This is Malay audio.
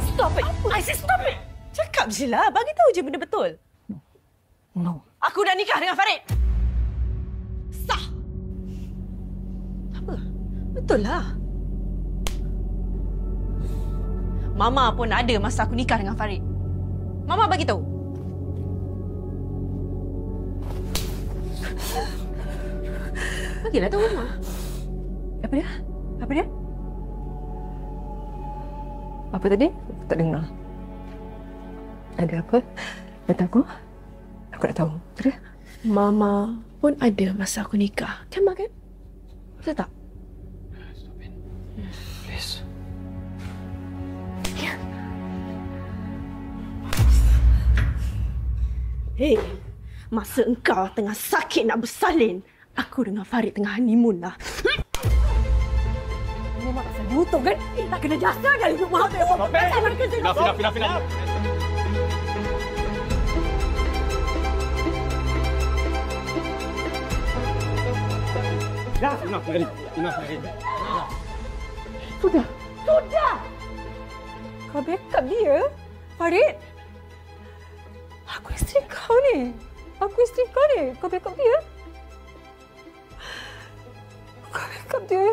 Stop it! I say stop it! Cakap je lah. Bagi tahu je benda betul. No. Aku dah nikah dengan Farid. Sah. Apa? Betul lah. Mama pun ada masa aku nikah dengan Farid. Mama bagi tahu. Bagilah tahu Mama. Apa dia? Apa dia? Apa tadi? Aku tak dengar. Ada apa? Kata aku? Aku nak tahu. Betul? Mama pun ada masa aku nikah. Kan, Mak? Kan? Betul tak? Stop it. Please. Hei, masa engkau tengah sakit nak bersalin, aku dengan Farid tengah honeymoon lah. Memang asal butuh kan? Tak kena dasar kali hidup mahu tengok. Enough. Enough. Sudah. Sudah! Kau backup dia? Farid? Aku isteri kau ni. Kau backup dia? Kau backup dia?